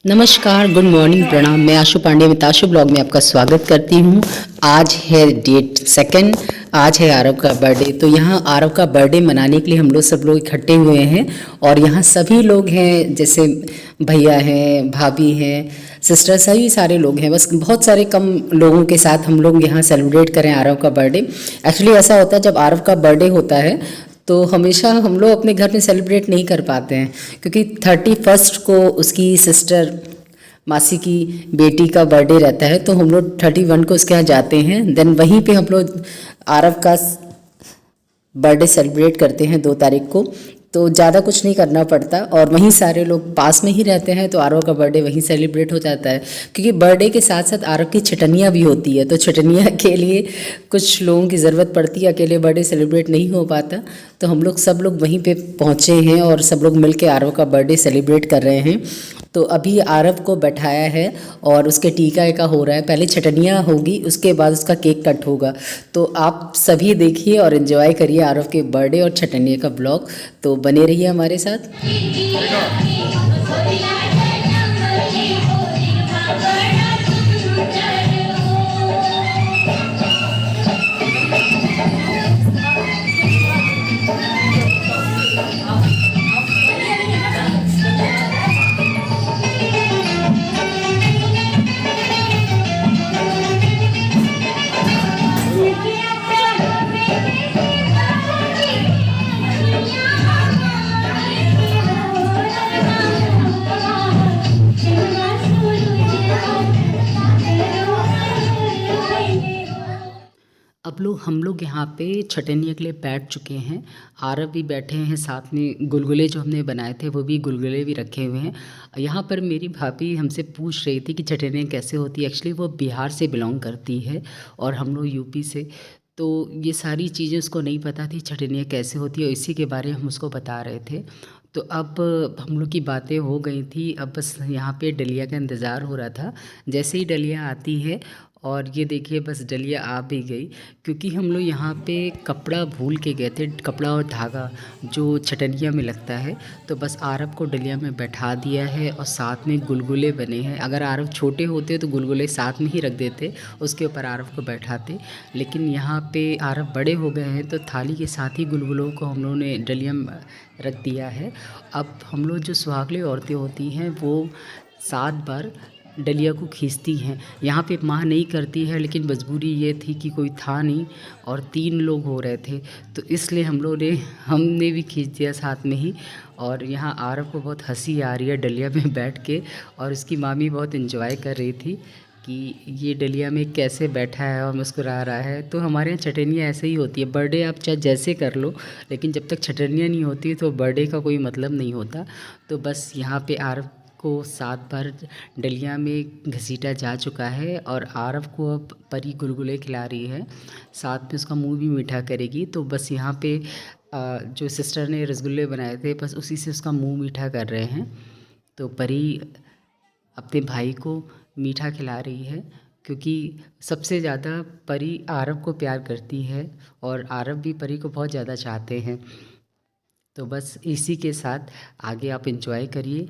नमस्कार, good morning, प्रणाम। मैं आशु पांडे मिताशु ब्लॉग में आपका स्वागत करती हूँ। आज है डेट 2, आज है आरव का बर्थडे। तो यहाँ आरव का बर्थडे मनाने के लिए हम लोग सब लोग इकट्ठे हुए हैं और यहाँ सभी लोग हैं, जैसे भैया हैं, भाभी हैं, सिस्टर, सभी सारे लोग हैं। बस बहुत सारे कम लोगों के साथ हम लोग यहाँ सेलिब्रेट करें आरव का बर्थडे। एक्चुअली ऐसा होता है, जब आरव का बर्थडे होता है तो हमेशा हम लोग अपने घर में सेलिब्रेट नहीं कर पाते हैं, क्योंकि 31 को उसकी सिस्टर मासी की बेटी का बर्थडे रहता है। तो हम लोग 31 को उसके यहाँ जाते हैं, देन वहीं पे हम लोग आरव का बर्थडे सेलिब्रेट करते हैं 2 तारीख को। तो ज़्यादा कुछ नहीं करना पड़ता और वहीं सारे लोग पास में ही रहते हैं, तो आरव का बर्थडे वहीं सेलिब्रेट हो जाता है। क्योंकि बर्थडे के साथ साथ आरव की छटनियाँ भी होती है, तो छटनियाँ के लिए कुछ लोगों की ज़रूरत पड़ती है, अकेले बर्थडे सेलिब्रेट नहीं हो पाता। तो हम लोग सब लोग वहीं पे पहुँचे हैं और सब लोग मिल के आरव का बर्थडे सेलिब्रेट कर रहे हैं। तो अभी आरव को बैठाया है और उसके टीका एका हो रहा है। पहले छटनियाँ होगी, उसके बाद उसका केक कट होगा। तो आप सभी देखिए और एंजॉय करिए आरव के बर्थडे और छटनिया का ब्लॉग। तो बने रहिए हमारे साथ। अब हम लोग यहाँ पे छटनिया के लिए बैठ चुके हैं। आरव भी बैठे हैं, साथ में गुलगुले जो हमने बनाए थे वो भी गुलगुले भी रखे हुए हैं। यहाँ पर मेरी भाभी हमसे पूछ रही थी कि छटनिया कैसे होती है। एक्चुअली वो बिहार से बिलोंग करती है और हम लोग यूपी से, तो ये सारी चीज़ें उसको नहीं पता थी छटनिया कैसे होती है, इसी के बारे में हम उसको बता रहे थे। तो अब हम लोग की बातें हो गई थी, अब बस यहाँ पे डलिया का इंतज़ार हो रहा था। जैसे ही डलिया आती है, और ये देखिए बस डलिया आ भी गई, क्योंकि हम लोग यहाँ पे कपड़ा भूल के गए थे, कपड़ा और धागा जो छटनिया में लगता है। तो बस आरव को डलिया में बैठा दिया है और साथ में गुलगुले बने हैं। अगर आरव छोटे होते तो गुलगुले साथ में ही रख देते, उसके ऊपर आरव को बैठाते। लेकिन यहाँ पे आरव बड़े हो गए हैं तो थाली के साथ ही गुलगुलों को हम लोगों ने डलिया में रख दिया है। अब हम लोग जो सुहागली औरतें होती हैं वो 7 बार डलिया को खींचती हैं। यहाँ पे माँ नहीं करती है, लेकिन मजबूरी ये थी कि कोई था नहीं और 3 लोग हो रहे थे, तो इसलिए हमने भी खींच दिया साथ में ही। और यहाँ आरव को बहुत हंसी आ रही है डलिया में बैठ के, और उसकी मामी बहुत एंजॉय कर रही थी कि ये डलिया में कैसे बैठा है और मुस्कुरा रहा है। तो हमारे यहाँ छटनियाँ ऐसे ही होती है। बर्थडे आप चाहे जैसे कर लो, लेकिन जब तक छटनियाँ नहीं होती तो बर्थडे का कोई मतलब नहीं होता। तो बस यहाँ पे आरव को 7 बार डलिया में घसीटा जा चुका है और आरव को अब परी गुलगुले खिला रही है, साथ में उसका मुंह भी मीठा करेगी। तो बस यहाँ पे जो सिस्टर ने रसगुल्ले बनाए थे, बस उसी से उसका मुंह मीठा कर रहे हैं। तो परी अपने भाई को मीठा खिला रही है, क्योंकि सबसे ज़्यादा परी आरव को प्यार करती है और आरव भी परी को बहुत ज़्यादा चाहते हैं। तो बस इसी के साथ आगे आप एंजॉय करिए।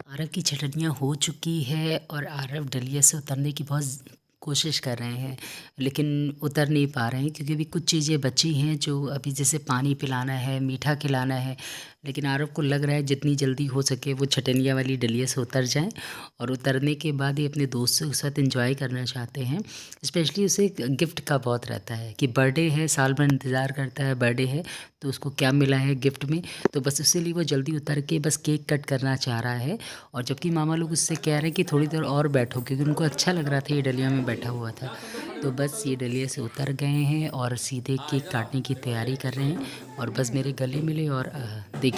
आरव की छटनियाँ हो चुकी है और आरव डलिया से उतरने की बहुत कोशिश कर रहे हैं, लेकिन उतर नहीं पा रहे हैं, क्योंकि अभी कुछ चीज़ें बची हैं जो अभी जैसे पानी पिलाना है, मीठा खिलाना है। लेकिन आरव को लग रहा है जितनी जल्दी हो सके वो छटनिया वाली डलिया से उतर जाएं, और उतरने के बाद ही अपने दोस्तों के साथ एंजॉय करना चाहते हैं। स्पेशली उसे गिफ्ट का बहुत रहता है कि बर्थडे है, साल भर इंतज़ार करता है, बर्थडे है तो उसको क्या मिला है गिफ्ट में। तो बस इसीलिए वो जल्दी उतर के बस केक कट करना चाह रहा है। और जबकि मामा लोग उससे कह रहे हैं कि थोड़ी देर और बैठो, क्योंकि उनको अच्छा लग रहा था ये डलिया में बैठा हुआ था। तो बस ये डलिया से उतर गए हैं और सीधे केक काटने की तैयारी कर रहे हैं। और बस मेरे गले मिले और देखिए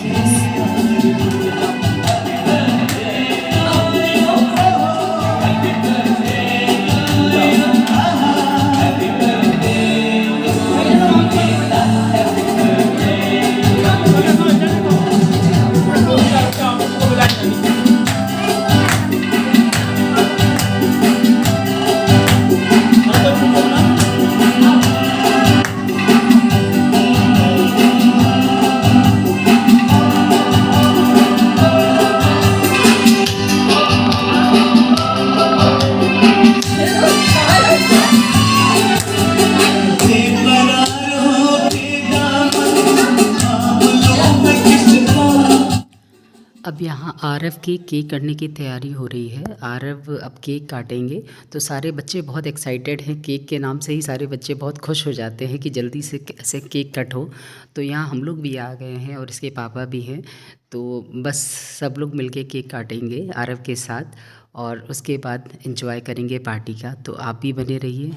अब यहाँ आरव की केक कटने की तैयारी हो रही है। आरव अब केक काटेंगे, तो सारे बच्चे बहुत एक्साइटेड हैं। केक के नाम से ही सारे बच्चे बहुत खुश हो जाते हैं कि जल्दी से कैसे केक कट हो। तो यहाँ हम लोग भी आ गए हैं और इसके पापा भी हैं। तो बस सब लोग मिलके केक काटेंगे आरव के साथ, और उसके बाद एंजॉय करेंगे पार्टी का। तो आप भी बने रहिए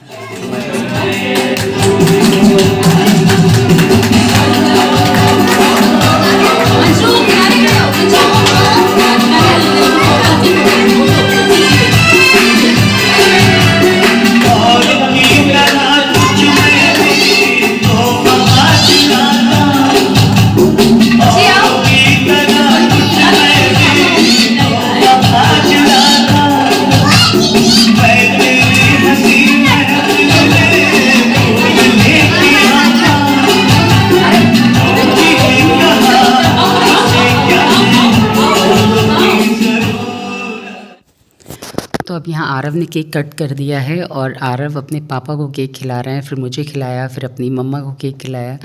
तो अब यहाँ आरव ने केक कट कर दिया है और आरव अपने पापा को केक खिला रहे हैं, फिर मुझे खिलाया, फिर अपनी मम्मा को केक खिलाया।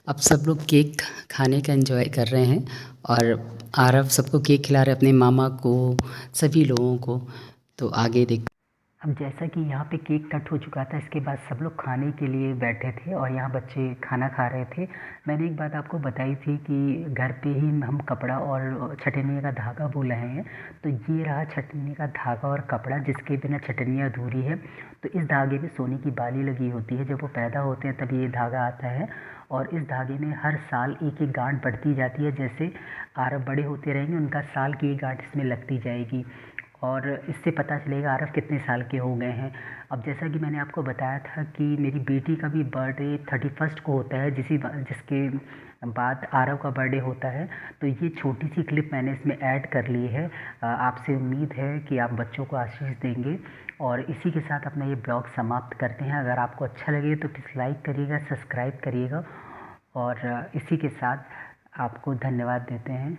अब सब लोग केक खाने का एंजॉय कर रहे हैं और आरव सबको केक खिला रहे हैं, अपने मामा को, सभी लोगों को। तो आगे देख। अब जैसा कि यहाँ पे केक कट हो चुका था, इसके बाद सब लोग खाने के लिए बैठे थे और यहाँ बच्चे खाना खा रहे थे। मैंने एक बात आपको बताई थी कि घर पे ही हम कपड़ा और छटनिया का धागा बुन रहे हैं। तो ये रहा छटनी का धागा और कपड़ा, जिसके बिना छटनियाँ अधूरी है। तो इस धागे में सोने की बाली लगी होती है। जब वो पैदा होते हैं तब ये धागा आता है और इस धागे में हर साल एक एक गांठ बढ़ती जाती है। जैसे आरव बड़े होते रहेंगे, उनका साल की एक गांठ इसमें लगती जाएगी और इससे पता चलेगा आरव कितने साल के हो गए हैं। अब जैसा कि मैंने आपको बताया था कि मेरी बेटी का भी बर्थडे 31 को होता है, जिसके बाद आरव का बर्थडे होता है। तो ये छोटी सी क्लिप मैंने इसमें ऐड कर ली है। आपसे उम्मीद है कि आप बच्चों को आशीष देंगे। और इसी के साथ अपना ये ब्लॉग समाप्त करते हैं। अगर आपको अच्छा लगे तो प्लीज़ लाइक करिएगा, सब्सक्राइब करिएगा और इसी के साथ आपको धन्यवाद देते हैं।